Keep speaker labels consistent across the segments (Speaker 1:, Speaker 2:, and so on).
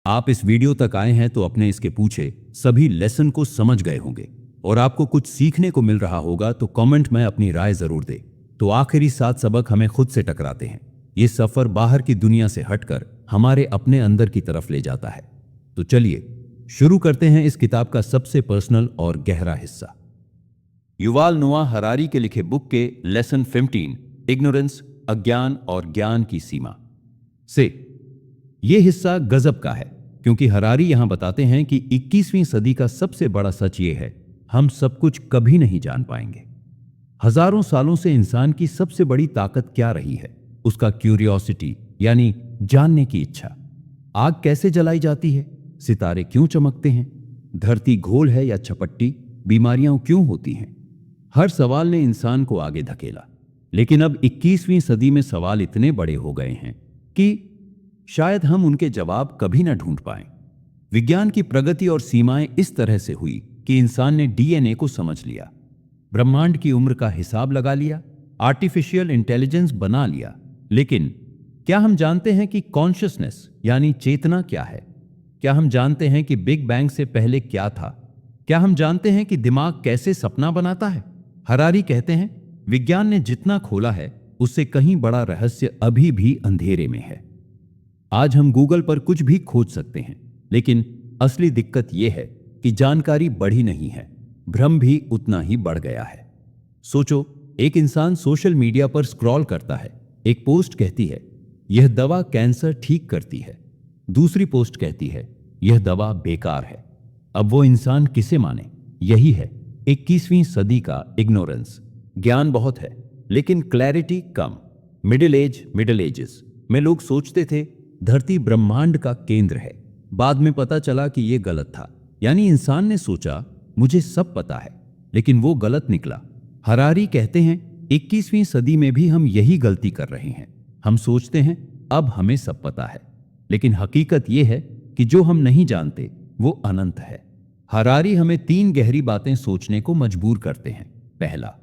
Speaker 1: आप इस वीडियो तक आए हैं तो अपने इसके पूछे सभी लेसन को समझ गए होंगे और आपको कुछ सीखने को मिल रहा होगा, तो कमेंट में अपनी राय जरूर दे। तो आखिरी 7 सबक हमें खुद से टकराते हैं। ये सफर बाहर की दुनिया से हटकर हमारे अपने अंदर की तरफ ले जाता है। तो चलिए शुरू करते हैं इस किताब का सबसे पर्सनल और गहरा हिस्सा। युवाल नोआ हरारी के लिखे बुक के लेसन 15 इग्नोरेंस, अज्ञान और ज्ञान की सीमा से। यह हिस्सा गजब का है क्योंकि हरारी यहां बताते हैं कि 21वीं सदी का सबसे बड़ा सच यह है, हम सब कुछ कभी नहीं जान पाएंगे। हजारों सालों से इंसान की सबसे बड़ी ताकत क्या रही है? उसका क्यूरियोसिटी, यानी जानने की इच्छा। आग कैसे जलाई जाती है? सितारे क्यों चमकते हैं? धरती गोल है या चपट्टी? बीमारियां क्यों होती हैं? हर सवाल ने इंसान को आगे धकेला। लेकिन अब 21वीं सदी में सवाल इतने बड़े हो गए हैं कि शायद हम उनके जवाब कभी न ढूंढ पाएं। विज्ञान की प्रगति और सीमाएं इस तरह से हुई कि इंसान ने डीएनए को समझ लिया, ब्रह्मांड की उम्र का हिसाब लगा लिया, आर्टिफिशियल इंटेलिजेंस बना लिया। लेकिन क्या हम जानते हैं कि कॉन्शियसनेस यानी चेतना क्या है? क्या हम जानते हैं कि बिग बैंग से पहले क्या था? क्या हम जानते हैं कि दिमाग कैसे सपना बनाता है? हरारी कहते हैं, विज्ञान ने जितना खोला है उससे कहीं बड़ा रहस्य अभी भी अंधेरे में है। आज हम गूगल पर कुछ भी खोज सकते हैं, लेकिन असली दिक्कत यह है कि जानकारी बढ़ी नहीं है, भ्रम भी उतना ही बढ़ गया है। सोचो, एक इंसान सोशल मीडिया पर स्क्रॉल करता है। एक पोस्ट कहती है, यह दवा कैंसर ठीक करती है। दूसरी पोस्ट कहती है, यह दवा बेकार है। अब वो इंसान किसे माने? यही है 21वीं सदी का इग्नोरेंस। ज्ञान बहुत है लेकिन क्लैरिटी कम। मिडिल एजेस में लोग सोचते थे धरती ब्रह्मांड का केंद्र है। बाद में पता चला कि यह गलत था। यानी इंसान ने सोचा मुझे सब पता है, लेकिन वो गलत निकला। हरारी कहते हैं 21वीं सदी में भी हम यही गलती कर रहे हैं। हम सोचते हैं अब हमें सब पता है, लेकिन हकीकत यह है कि जो हम नहीं जानते वो अनंत है। हरारी हमें 3 गहरी बातें सोचने को मजबूर करते हैं। पहला,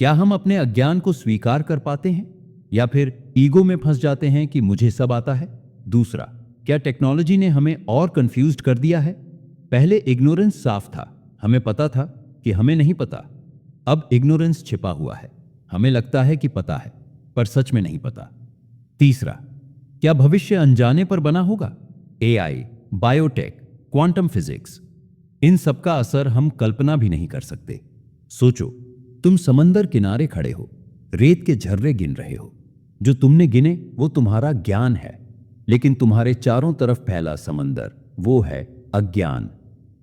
Speaker 1: क्या हम अपने अज्ञान को स्वीकार कर पाते हैं या फिर ईगो में फंस जाते हैं कि मुझे सब आता है? दूसरा, क्या टेक्नोलॉजी ने हमें और कंफ्यूज्ड कर दिया है? पहले इग्नोरेंस साफ था, हमें पता था कि हमें नहीं पता। अब इग्नोरेंस छिपा हुआ है, हमें लगता है कि पता है पर सच में नहीं पता। तीसरा, क्या भविष्य अनजाने पर बना होगा? एआई, बायोटेक, क्वांटम फिजिक्स, इन सब का असर हम कल्पना भी नहीं कर सकते। सोचो, तुम समंदर किनारे खड़े हो, रेत के झर्रे गिन रहे हो। जो तुमने गिने वो तुम्हारा ज्ञान है, लेकिन तुम्हारे चारों तरफ फैला समंदर वो है अज्ञान।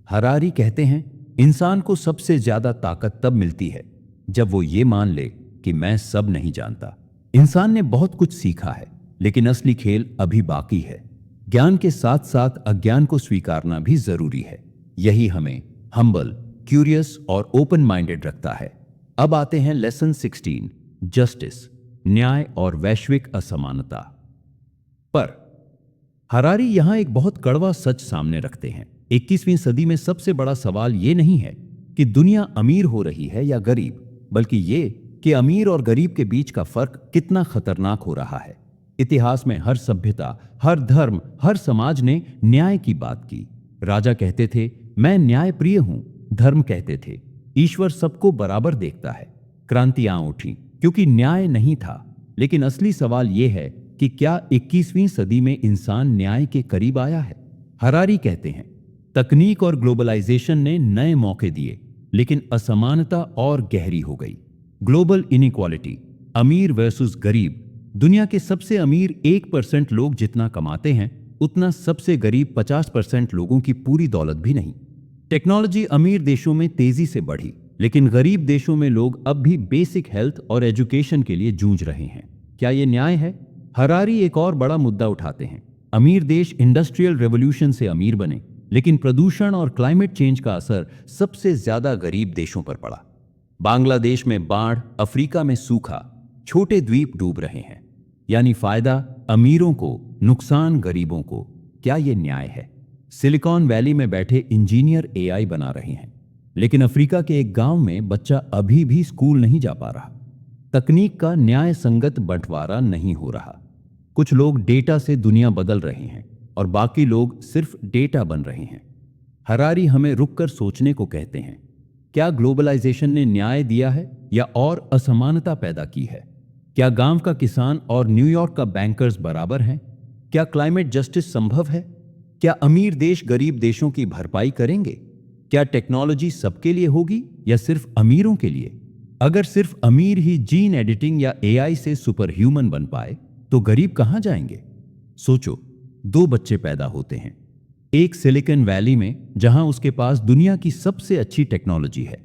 Speaker 1: हरारी कहते हैं इंसान को सबसे ज्यादा ताकत तब मिलती है जब वो ये मान ले कि मैं सब नहीं जानता। इंसान ने बहुत कुछ सीखा है, लेकिन असली खेल अभी बाकी है। ज्ञान के साथ साथ अज्ञान को स्वीकारना भी जरूरी है। यही हमें हम्बल, क्यूरियस और ओपन माइंडेड रखता है। अब आते हैं लेसन 16, जस्टिस, न्याय और वैश्विक असमानता पर। हरारी यहां एक बहुत कड़वा सच सामने रखते हैं। 21वीं सदी में सबसे बड़ा सवाल यह नहीं है कि दुनिया अमीर हो रही है या गरीब, बल्कि ये कि अमीर और गरीब के बीच का फर्क कितना खतरनाक हो रहा है। इतिहास में हर सभ्यता, हर धर्म, हर समाज ने न्याय की बात की। राजा कहते थे मैं न्याय प्रिय हूं, धर्म कहते थे ईश्वर सबको बराबर देखता है। क्रांतियां उठी क्योंकि न्याय नहीं था। लेकिन असली सवाल यह है कि क्या 21वीं सदी में इंसान न्याय के करीब आया है? हरारी कहते हैं तकनीक और ग्लोबलाइजेशन ने नए मौके दिए, लेकिन असमानता और गहरी हो गई। ग्लोबल इनइक्वालिटी, अमीर वर्सेस गरीब। दुनिया के सबसे अमीर 1% लोग जितना कमाते हैं, उतना सबसे गरीब 50% लोगों की पूरी दौलत भी नहीं। टेक्नोलॉजी अमीर देशों में तेजी से बढ़ी, लेकिन गरीब देशों में लोग अब भी बेसिक हेल्थ और एजुकेशन के लिए जूझ रहे हैं। क्या यह न्याय है? हरारी एक और बड़ा मुद्दा उठाते हैं। अमीर देश इंडस्ट्रियल रेवोल्यूशन से अमीर बने, लेकिन प्रदूषण और क्लाइमेट चेंज का असर सबसे ज्यादा गरीब देशों पर पड़ा। बांग्लादेश में बाढ़, अफ्रीका में सूखा, छोटे द्वीप डूब रहे हैं। यानी फायदा अमीरों को, नुकसान गरीबों को। क्या यह न्याय है? सिलिकॉन वैली में बैठे इंजीनियर एआई बना रहे हैं, लेकिन अफ्रीका के एक गांव में बच्चा अभी भी स्कूल नहीं जा पा रहा। तकनीक का न्याय संगत बंटवारा नहीं हो रहा। कुछ लोग डेटा से दुनिया बदल रहे हैं और बाकी लोग सिर्फ डेटा बन रहे हैं। हरारी हमें रुककर सोचने को कहते हैं, क्या ग्लोबलाइजेशन ने न्याय दिया है या और असमानता पैदा की है? क्या गांव का किसान और न्यूयॉर्क का बैंकर्स बराबर हैं? क्या क्लाइमेट जस्टिस संभव है? क्या अमीर देश गरीब देशों की भरपाई करेंगे? क्या टेक्नोलॉजी सबके लिए होगी या सिर्फ अमीरों के लिए? अगर सिर्फ अमीर ही जीन एडिटिंग या एआई से सुपर ह्यूमन बन पाए तो गरीब कहां जाएंगे? सोचो, 2 बच्चे पैदा होते हैं, एक सिलिकॉन वैली में जहां उसके पास दुनिया की सबसे अच्छी टेक्नोलॉजी है,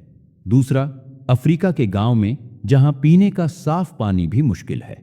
Speaker 1: दूसरा अफ्रीका के गांव में जहां पीने का साफ पानी भी मुश्किल है।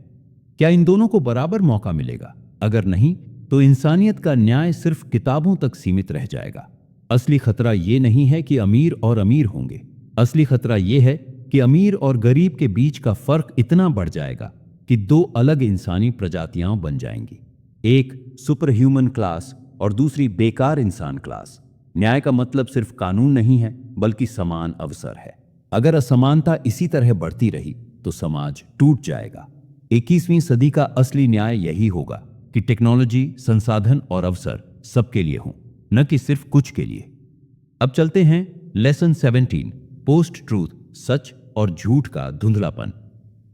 Speaker 1: क्या इन दोनों को बराबर मौका मिलेगा? अगर नहीं तो इंसानियत का न्याय सिर्फ किताबों तक सीमित रह जाएगा। असली खतरा यह नहीं है कि अमीर और अमीर होंगे, असली खतरा यह है कि अमीर और गरीब के बीच का फर्क इतना बढ़ जाएगा कि 2 अलग इंसानी प्रजातियां बन जाएंगी, एक सुपर ह्यूमन क्लास और दूसरी बेकार इंसान क्लास। न्याय का मतलब सिर्फ कानून नहीं है बल्कि समान अवसर है। अगर असमानता इसी तरह बढ़ती रही तो समाज टूट जाएगा। 21वीं सदी का असली न्याय यही होगा कि टेक्नोलॉजी, संसाधन और अवसर सबके लिए हों, न कि सिर्फ कुछ के लिए। अब चलते हैं लेसन 17, पोस्ट ट्रूथ, सच और झूठ का धुंधलापन।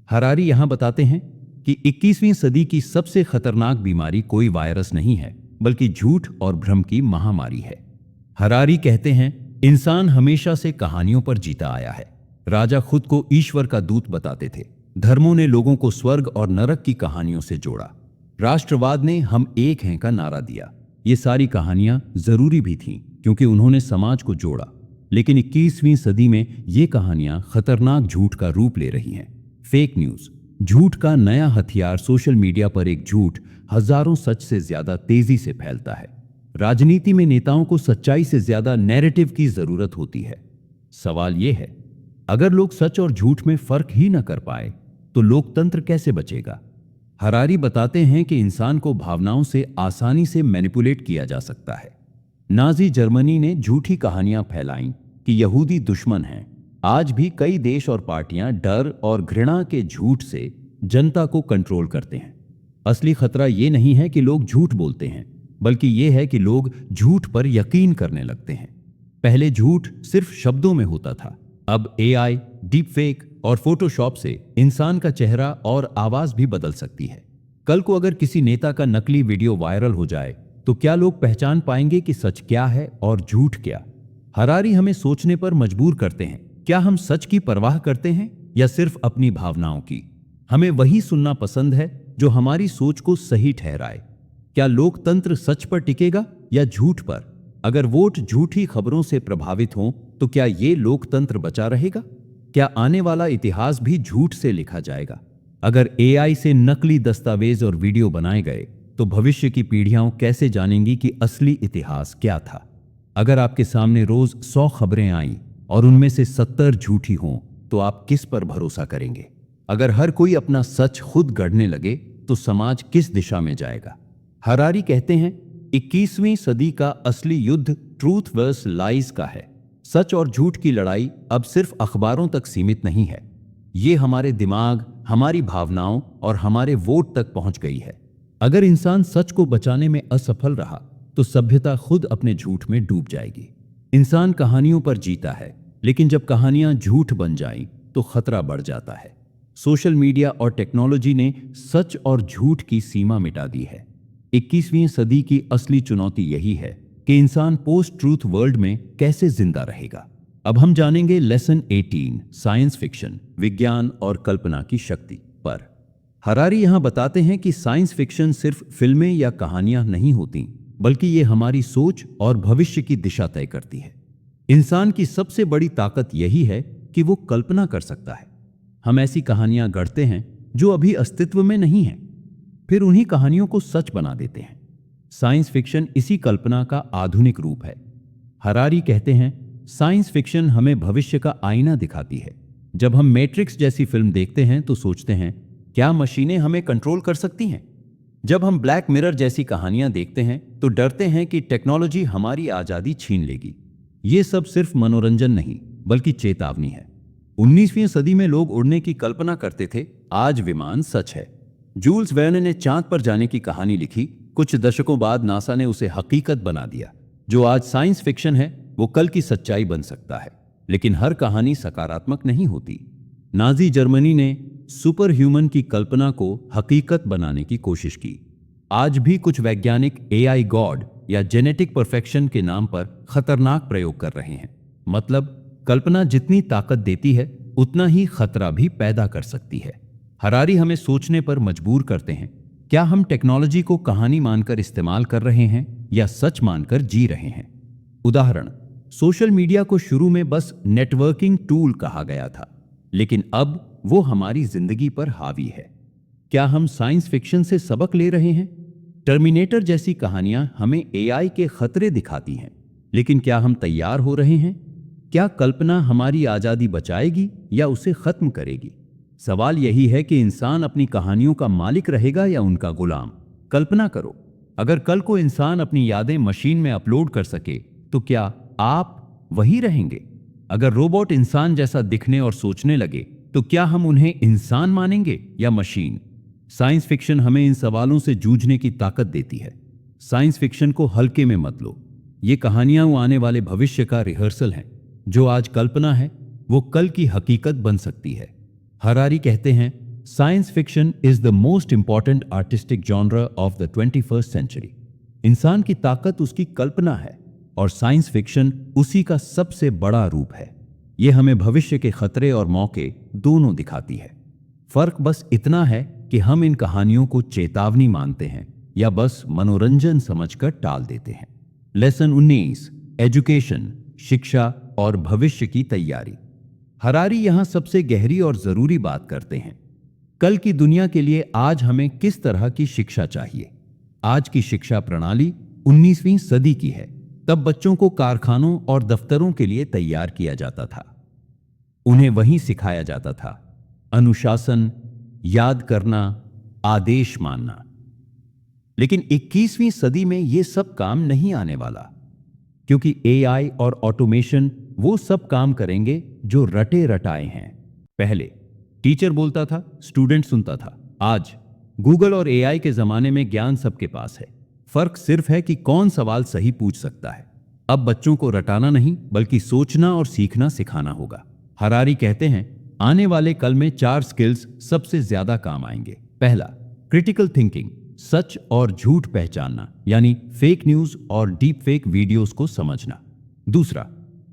Speaker 1: हरारी यहां बताते हैं कि 21वीं सदी की सबसे खतरनाक बीमारी कोई वायरस नहीं है बल्कि झूठ और भ्रम की महामारी है। हरारी कहते हैं, इंसान हमेशा से कहानियों पर जीता आया है। राजा खुद को ईश्वर का दूत बताते थे, धर्मों ने लोगों को स्वर्ग और नरक की कहानियों से जोड़ा, राष्ट्रवाद ने हम एक हैं का नारा दिया। ये सारी कहानियां जरूरी भी थीं क्योंकि उन्होंने समाज को जोड़ा, लेकिन 21वीं सदी में ये कहानियां खतरनाक झूठ का रूप ले रही हैं। फेक न्यूज, झूठ का नया हथियार। सोशल मीडिया पर एक झूठ हजारों सच से ज्यादा तेजी से फैलता है। राजनीति में नेताओं को सच्चाई से ज्यादा नैरेटिव की जरूरत होती है। सवाल यह है, अगर लोग सच और झूठ में फर्क ही न कर पाए तो लोकतंत्र कैसे बचेगा? हरारी बताते हैं कि इंसान को भावनाओं से आसानी से मैनिपुलेट किया जा सकता है। नाजी जर्मनी ने झूठी कहानियां फैलाईं कि यहूदी दुश्मन हैं। आज भी कई देश और पार्टियां डर और घृणा के झूठ से जनता को कंट्रोल करते हैं। असली खतरा ये नहीं है कि लोग झूठ बोलते हैं, बल्कि ये है कि लोग झूठ पर यकीन करने लगते हैं। पहले झूठ सिर्फ शब्दों में होता था, अब एआई, डीप फेक और फोटोशॉप से इंसान का चेहरा और आवाज भी बदल सकती है। कल को अगर किसी नेता का नकली वीडियो वायरल हो जाए तो क्या लोग पहचान पाएंगे कि सच क्या है और झूठ क्या? हरारी हमें सोचने पर मजबूर करते हैं, क्या हम सच की परवाह करते हैं या सिर्फ अपनी भावनाओं की? हमें वही सुनना पसंद है जो हमारी सोच को सही ठहराए। क्या लोकतंत्र सच पर टिकेगा या झूठ पर? अगर वोट झूठी खबरों से प्रभावित हों तो क्या ये लोकतंत्र बचा रहेगा? क्या आने वाला इतिहास भी झूठ से लिखा जाएगा? अगर एआई से नकली दस्तावेज और वीडियो बनाए गए तो भविष्य की पीढ़ियां कैसे जानेंगी कि असली इतिहास क्या था? अगर आपके सामने रोज 100 खबरें आईं और उनमें से 70 झूठी हों तो आप किस पर भरोसा करेंगे? अगर हर कोई अपना सच खुद गढ़ने लगे तो समाज किस दिशा में जाएगा? हरारी कहते हैं, 21वीं सदी का असली युद्ध ट्रूथ वर्स लाइज का है। सच और झूठ की लड़ाई अब सिर्फ अखबारों तक सीमित नहीं है, ये हमारे दिमाग, हमारी भावनाओं और हमारे वोट तक पहुंच गई है। अगर इंसान सच को बचाने में असफल रहा तो सभ्यता खुद अपने झूठ में डूब जाएगी। इंसान कहानियों पर जीता है, लेकिन जब कहानियां झूठ बन जाएं तो खतरा बढ़ जाता है। सोशल मीडिया और टेक्नोलॉजी ने सच और झूठ की सीमा मिटा दी है। 21वीं सदी की असली चुनौती यही है कि इंसान पोस्ट ट्रूथ वर्ल्ड में कैसे जिंदा रहेगा। अब हम जानेंगे लेसन 18, साइंस फिक्शन, विज्ञान और कल्पना की शक्ति पर। हरारी यहां बताते हैं कि साइंस फिक्शन सिर्फ फिल्में या कहानियां नहीं होती, बल्कि ये हमारी सोच और भविष्य की दिशा तय करती है। इंसान की सबसे बड़ी ताकत यही है कि वो कल्पना कर सकता है। हम ऐसी कहानियां गढ़ते हैं जो अभी अस्तित्व में नहीं हैं, फिर उन्हीं कहानियों को सच बना देते हैं। साइंस फिक्शन इसी कल्पना का आधुनिक रूप है। हरारी कहते हैं, साइंस फिक्शन हमें भविष्य का आईना दिखाती है। जब हम मैट्रिक्स जैसी फिल्म देखते हैं तो सोचते हैं, क्या मशीनें हमें कंट्रोल कर सकती हैं? जब हम ब्लैक मिरर जैसी कहानियां देखते हैं तो डरते हैं कि टेक्नोलॉजी हमारी आजादी छीन लेगी। ये सब सिर्फ मनोरंजन नहीं बल्कि चेतावनी है। 19वीं सदी में लोग उड़ने की कल्पना करते थे, आज विमान सच है। जूल्स वेर्न ने चांद पर जाने की कहानी लिखी, कुछ दशकों बाद नासा ने उसे हकीकत बना दिया। जो आज साइंस फिक्शन है वो कल की सच्चाई बन सकता है, लेकिन हर कहानी सकारात्मक नहीं होती। नाजी जर्मनी ने सुपर ह्यूमन की कल्पना को हकीकत बनाने की कोशिश की। आज भी कुछ वैज्ञानिक एआई गॉड या जेनेटिक परफेक्शन के नाम पर खतरनाक प्रयोग कर रहे हैं। मतलब कल्पना जितनी ताकत देती है उतना ही खतरा भी पैदा कर सकती है। हरारी हमें सोचने पर मजबूर करते हैं, क्या हम टेक्नोलॉजी को कहानी मानकर इस्तेमाल कर रहे हैं या सच मानकर जी रहे हैं। उदाहरण, सोशल मीडिया को शुरू में बस नेटवर्किंग टूल कहा गया था, लेकिन अब वो हमारी जिंदगी पर हावी है। क्या हम साइंस फिक्शन से सबक ले रहे हैं? टर्मिनेटर जैसी कहानियां हमें एआई के खतरे दिखाती हैं, लेकिन क्या हम तैयार हो रहे हैं? क्या कल्पना हमारी आजादी बचाएगी या उसे खत्म करेगी? सवाल यही है कि इंसान अपनी कहानियों का मालिक रहेगा या उनका गुलाम। कल्पना करो, अगर कल को इंसान अपनी यादें मशीन में अपलोड कर सके तो क्या आप वही रहेंगे? अगर रोबोट इंसान जैसा दिखने और सोचने लगे तो क्या हम उन्हें इंसान मानेंगे या मशीन? साइंस फिक्शन हमें इन सवालों से जूझने की ताकत देती है। साइंस फिक्शन को हल्के में मत लो। ये कहानियां वो आने वाले भविष्य का रिहर्सल हैं। जो आज कल्पना है वो कल की हकीकत बन सकती है। हरारी कहते हैं, science fiction is the most important artistic genre of the 21st century. इंसान की ताकत उसकी कल्पना है और साइंस फिक्शन उसी का सबसे बड़ा रूप है। ये हमें भविष्य के खतरे और मौके दोनों दिखाती है। फर्क बस इतना है कि हम इन कहानियों को चेतावनी मानते हैं या बस मनोरंजन समझकर टाल देते हैं। लेसन 19, एजुकेशन, शिक्षा और भविष्य की तैयारी। हरारी यहां सबसे गहरी और जरूरी बात करते हैं। कल की दुनिया के लिए आज हमें किस तरह की शिक्षा चाहिए? आज की शिक्षा प्रणाली 19वीं सदी की है। तब बच्चों को कारखानों और दफ्तरों के लिए तैयार किया जाता था। उन्हें वहीं सिखाया जाता था अनुशासन, याद करना, आदेश मानना। लेकिन 21वीं सदी में यह सब काम नहीं आने वाला, क्योंकि एआई और ऑटोमेशन वो सब काम करेंगे जो रटे रटाए हैं। पहले टीचर बोलता था, स्टूडेंट सुनता था। आज गूगल और एआई के जमाने में ज्ञान सबके पास है। फर्क सिर्फ है कि कौन सवाल सही पूछ सकता है। अब बच्चों को रटाना नहीं बल्कि सोचना और सीखना सिखाना होगा। हरारी कहते हैं, आने वाले कल में 4 स्किल्स सबसे ज्यादा काम आएंगे। पहला, क्रिटिकल थिंकिंग, सच और झूठ पहचानना, यानी फेक न्यूज और डीप फेक वीडियोस को समझना। दूसरा,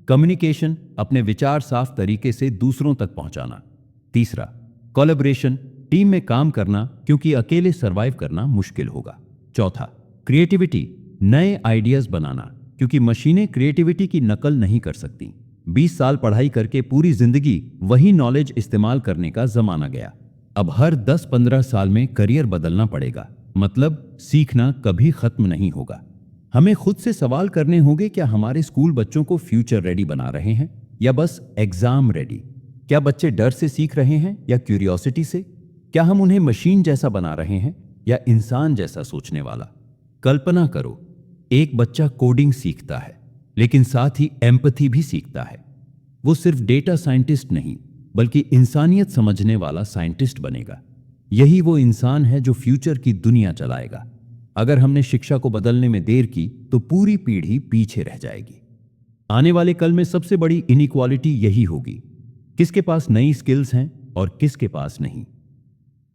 Speaker 1: कम्युनिकेशन, अपने विचार साफ तरीके से दूसरों तक पहुंचाना। तीसरा, कोलैबोरेशन, टीम में काम करना, क्योंकि अकेले सरवाइव करना मुश्किल होगा। चौथा, क्रिएटिविटी, नए आइडियाज बनाना, क्योंकि मशीनें क्रिएटिविटी की नकल नहीं कर सकती। 20 साल पढ़ाई करके पूरी जिंदगी वही नॉलेज इस्तेमाल करने का जमाना गया। अब हर 10-15 साल में करियर बदलना पड़ेगा। मतलब सीखना कभी खत्म नहीं होगा। हमें खुद से सवाल करने होंगे, क्या हमारे स्कूल बच्चों को फ्यूचर रेडी बना रहे हैं या बस एग्जाम रेडी? क्या बच्चे डर से सीख रहे हैं या क्यूरियोसिटी से? क्या हम उन्हें मशीन जैसा बना रहे हैं या इंसान जैसा सोचने वाला? कल्पना करो, एक बच्चा कोडिंग सीखता है लेकिन साथ ही एम्पैथी भी सीखता है। वो सिर्फ डेटा साइंटिस्ट नहीं बल्कि इंसानियत समझने वाला साइंटिस्ट बनेगा। यही वो इंसान है जो फ्यूचर की दुनिया चलाएगा। अगर हमने शिक्षा को बदलने में देर की तो पूरी पीढ़ी पीछे रह जाएगी। आने वाले कल में सबसे बड़ी इनइक्वालिटी यही होगी, किसके पास नई स्किल्स हैं और किसके पास नहीं।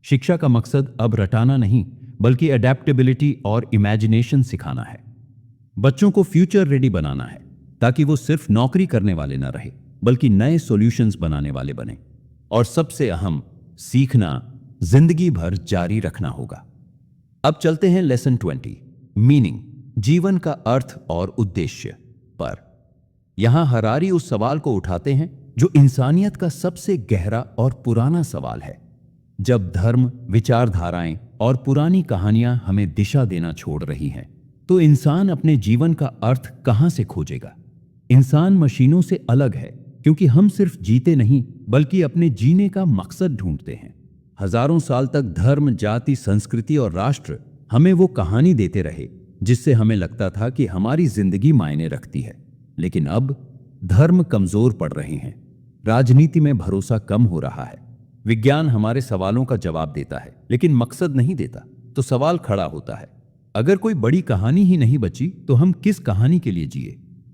Speaker 1: शिक्षा का मकसद अब रटाना नहीं बल्कि अडेप्टेबिलिटी और इमेजिनेशन सिखाना है। बच्चों को फ्यूचर रेडी बनाना है ताकि वो सिर्फ नौकरी करने वाले न रहे बल्कि नए सॉल्यूशंस बनाने वाले बने। और सबसे अहम, सीखना जिंदगी भर जारी रखना होगा। अब चलते हैं लेसन 20, मीनिंग, जीवन का अर्थ और उद्देश्य पर। यहां हरारी उस सवाल को उठाते हैं जो इंसानियत का सबसे गहरा और पुराना सवाल है। जब धर्म, विचारधाराएं और पुरानी कहानियां हमें दिशा देना छोड़ रही हैं, तो इंसान अपने जीवन का अर्थ कहां से खोजेगा? इंसान मशीनों से अलग है क्योंकि हम सिर्फ जीते नहीं बल्कि अपने जीने का मकसद ढूंढते हैं। हजारों साल तक धर्म, जाति, संस्कृति और राष्ट्र हमें वो कहानी देते रहे जिससे हमें लगता था कि हमारी जिंदगी मायने रखती है। लेकिन अब धर्म कमजोर पड़ रहे हैं, राजनीति में भरोसा कम हो रहा है, विज्ञान हमारे सवालों का जवाब देता है लेकिन मकसद नहीं देता। तो सवाल खड़ा होता है, अगर कोई बड़ी कहानी ही नहीं बची तो हम किस कहानी के लिए जिए?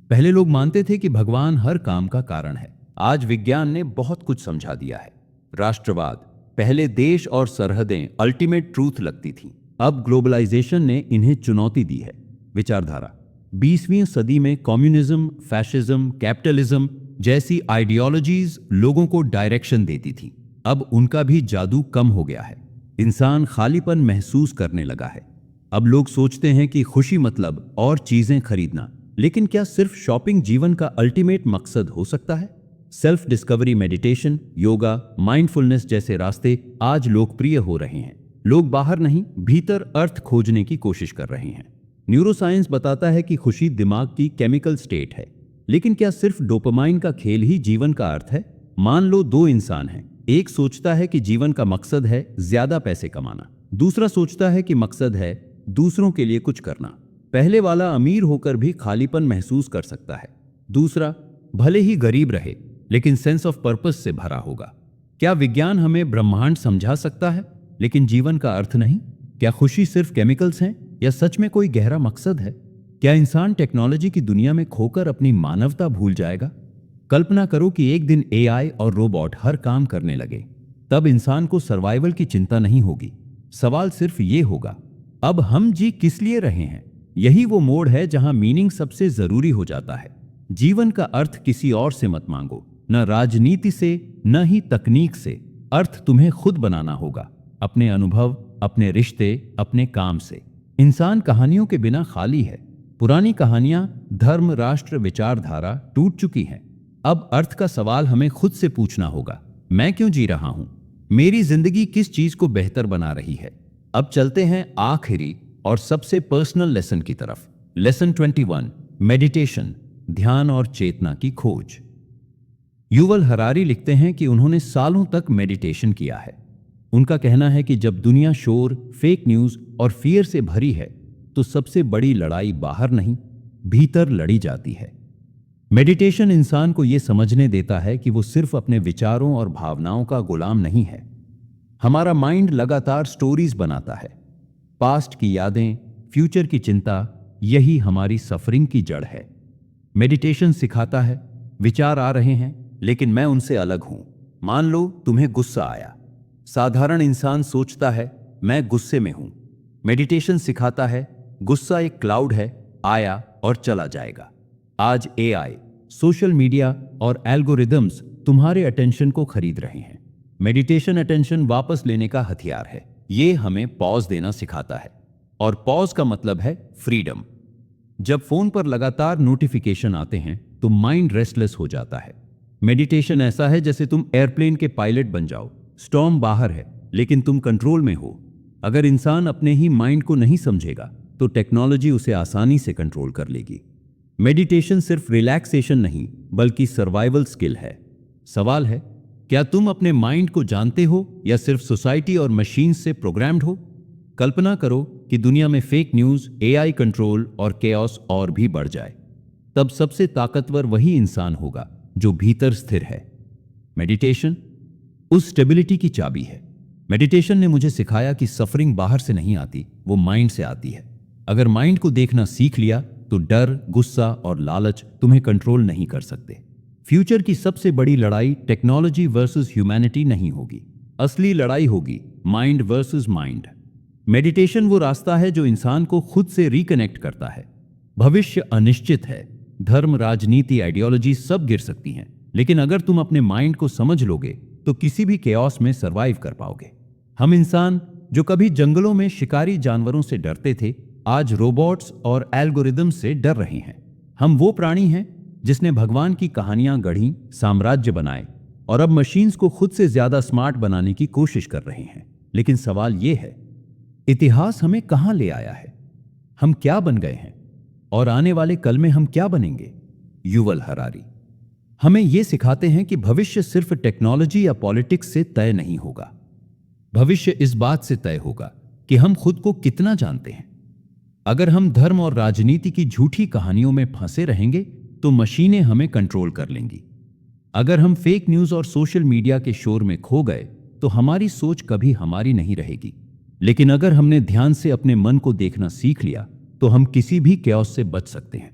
Speaker 1: पहले लोग मानते थे कि भगवान हर काम का कारण है। आज विज्ञान ने बहुत कुछ समझा दिया है। राष्ट्रवाद, पहले देश और सरहदें अल्टीमेट ट्रूथ लगती थी, अब ग्लोबलाइजेशन ने इन्हें चुनौती दी है। विचारधारा, 20वीं सदी में कम्युनिज्म, फैशिज्म, कैपिटलिज्म जैसी आइडियोलॉजीज लोगों को डायरेक्शन देती थी। अब उनका भी जादू कम हो गया है। इंसान खालीपन महसूस करने लगा है। अब लोग सोचते हैं कि खुशी मतलब और चीजें खरीदना, लेकिन क्या सिर्फ शॉपिंग जीवन का अल्टीमेट मकसद हो सकता है? Self discovery, meditation, yoga, mindfulness जैसे रास्ते आज लोकप्रिय हो रहे हैं। लोग बाहर नहीं, भीतर अर्थ खोजने की कोशिश कर रहे हैं। न्यूरोसाइंस बताता है कि खुशी दिमाग की केमिकल स्टेट है, लेकिन क्या सिर्फ डोपामाइन का खेल ही जीवन का अर्थ है? मान लो दो इंसान हैं, एक सोचता है कि जीवन का मकसद है ज्यादा पैसे कमाना, दूसरा सोचता है कि मकसद है दूसरों के लिए कुछ करना। पहले वाला अमीर होकर भी खालीपन महसूस कर सकता है, दूसरा भले ही गरीब रहे लेकिन सेंस ऑफ पर्पस से भरा होगा। क्या विज्ञान हमें ब्रह्मांड समझा सकता है लेकिन जीवन का अर्थ नहीं? क्या खुशी सिर्फ केमिकल्स हैं या सच में कोई गहरा मकसद है? क्या इंसान टेक्नोलॉजी की दुनिया में खोकर अपनी मानवता भूल जाएगा? कल्पना करो कि एक दिन एआई और रोबोट हर काम करने लगे, तब इंसान को सर्वाइवल की चिंता नहीं होगी। सवाल सिर्फ ये होगा, अब हम जी किस लिए रहे हैं? यही वो मोड़ है जहां मीनिंग सबसे जरूरी हो जाता है। जीवन का अर्थ किसी और से मत मांगो, न राजनीति से न ही तकनीक से। अर्थ तुम्हें खुद बनाना होगा, अपने अनुभव, अपने रिश्ते, अपने काम से। इंसान कहानियों के बिना खाली है। पुरानी कहानियां धर्म, राष्ट्र, विचारधारा टूट चुकी हैं। अब अर्थ का सवाल हमें खुद से पूछना होगा, मैं क्यों जी रहा हूं? मेरी जिंदगी किस चीज को बेहतर बना रही है? अब चलते हैं आखिरी और सबसे पर्सनल लेसन की तरफ। लेसन 21, मेडिटेशन, ध्यान और चेतना की खोज। युवल हरारी लिखते हैं कि उन्होंने सालों तक मेडिटेशन किया है। उनका कहना है कि जब दुनिया शोर, फेक न्यूज और फियर से भरी है तो सबसे बड़ी लड़ाई बाहर नहीं, भीतर लड़ी जाती है। मेडिटेशन इंसान को यह समझने देता है कि वो सिर्फ अपने विचारों और भावनाओं का गुलाम नहीं है। हमारा माइंड लगातार स्टोरीज बनाता है, पास्ट की यादें, फ्यूचर की चिंता, यही हमारी सफरिंग की जड़ है। मेडिटेशन सिखाता है, विचार आ रहे हैं लेकिन मैं उनसे अलग हूं। मान लो तुम्हें गुस्सा आया, साधारण इंसान सोचता है मैं गुस्से में हूं। मेडिटेशन सिखाता है गुस्सा एक क्लाउड है, आया और चला जाएगा। आज एआई, सोशल मीडिया और एल्गोरिदम्स तुम्हारे अटेंशन को खरीद रहे हैं। मेडिटेशन अटेंशन वापस लेने का हथियार है। ये हमें पॉज देना सिखाता है, और पॉज का मतलब है फ्रीडम। जब फोन पर लगातार नोटिफिकेशन आते हैं तो माइंड रेस्टलेस हो जाता है। मेडिटेशन ऐसा है जैसे तुम एयरप्लेन के पायलट बन जाओ। स्टॉर्म बाहर है लेकिन तुम कंट्रोल में हो। अगर इंसान अपने ही माइंड को नहीं समझेगा तो टेक्नोलॉजी उसे आसानी से कंट्रोल कर लेगी। मेडिटेशन सिर्फ रिलैक्सेशन नहीं बल्कि सर्वाइवल स्किल है। सवाल है, क्या तुम अपने माइंड को जानते हो या सिर्फ सोसाइटी और मशीन से प्रोग्राम्ड हो? कल्पना करो कि दुनिया में फेक न्यूज, एआई कंट्रोल और केओस और भी बढ़ जाए, तब सबसे ताकतवर वही इंसान होगा जो भीतर स्थिर है। मेडिटेशन उस स्टेबिलिटी की चाबी है। मेडिटेशन ने मुझे सिखाया कि सफरिंग बाहर से नहीं आती, वो माइंड से आती है। अगर माइंड को देखना सीख लिया तो डर, गुस्सा और लालच तुम्हें कंट्रोल नहीं कर सकते। फ्यूचर की सबसे बड़ी लड़ाई टेक्नोलॉजी वर्सेस ह्यूमैनिटी नहीं होगी, असली लड़ाई होगी माइंड वर्सेस माइंड। मेडिटेशन वो रास्ता है जो इंसान को खुद से रिकनेक्ट करता है। भविष्य अनिश्चित है, धर्म, राजनीति, आइडियोलॉजी सब गिर सकती हैं, लेकिन अगर तुम अपने माइंड को समझ लोगे तो किसी भी केओस में सरवाइव कर पाओगे। हम इंसान जो कभी जंगलों में शिकारी जानवरों से डरते थे, आज रोबोट्स और एल्गोरिदम से डर रहे हैं। हम वो प्राणी हैं जिसने भगवान की कहानियां गढ़ी, साम्राज्य बनाए और अब मशीन्स को खुद से ज्यादा स्मार्ट बनाने की कोशिश कर रहे हैं। लेकिन सवाल यह है, इतिहास हमें कहां ले आया है? हम क्या बन गए हैं और आने वाले कल में हम क्या बनेंगे? युवल हरारी हमें यह सिखाते हैं कि भविष्य सिर्फ टेक्नोलॉजी या पॉलिटिक्स से तय नहीं होगा। भविष्य इस बात से तय होगा कि हम खुद को कितना जानते हैं। अगर हम धर्म और राजनीति की झूठी कहानियों में फंसे रहेंगे तो मशीनें हमें कंट्रोल कर लेंगी। अगर हम फेक न्यूज और सोशल मीडिया के शोर में खो गए तो हमारी सोच कभी हमारी नहीं रहेगी। लेकिन अगर हमने ध्यान से अपने मन को देखना सीख लिया तो हम किसी भी कैओस से बच सकते हैं।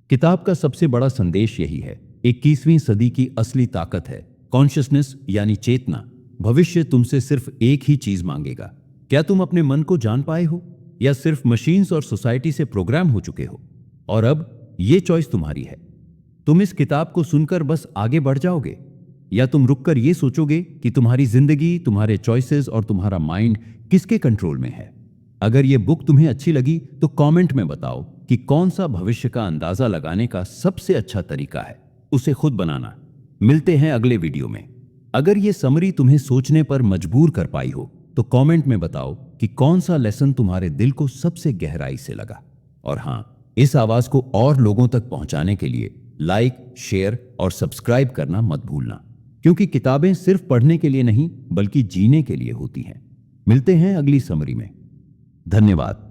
Speaker 1: किताब का सबसे बड़ा संदेश यही है, 21वीं सदी की असली ताकत है कॉन्शियसनेस यानी चेतना। भविष्य तुमसे सिर्फ एक ही चीज मांगेगा, क्या तुम अपने मन को जान पाए हो या सिर्फ मशीन्स और सोसाइटी से प्रोग्राम हो चुके हो? और अब ये चॉइस तुम्हारी है। तुम इस किताब को सुनकर बस आगे बढ़ जाओगे या तुम रुककर ये सोचोगे कि तुम्हारी जिंदगी, तुम्हारे चॉइसेस और तुम्हारा माइंड किसके कंट्रोल में है। अगर ये बुक तुम्हें अच्छी लगी तो कमेंट में बताओ कि कौन सा भविष्य का अंदाजा लगाने का सबसे अच्छा तरीका है, उसे खुद बनाना। मिलते हैं अगले वीडियो में। अगर ये समरी तुम्हें सोचने पर मजबूर कर पाई हो तो कमेंट में बताओ कि कौन सा लेसन तुम्हारे दिल को सबसे गहराई से लगा। और हाँ, इस आवाज को और लोगों तक पहुंचाने के लिए लाइक, शेयर और सब्सक्राइब करना मत भूलना, क्योंकि किताबें सिर्फ पढ़ने के लिए नहीं बल्कि जीने के लिए होती हैं। मिलते हैं अगली समरी में। धन्यवाद।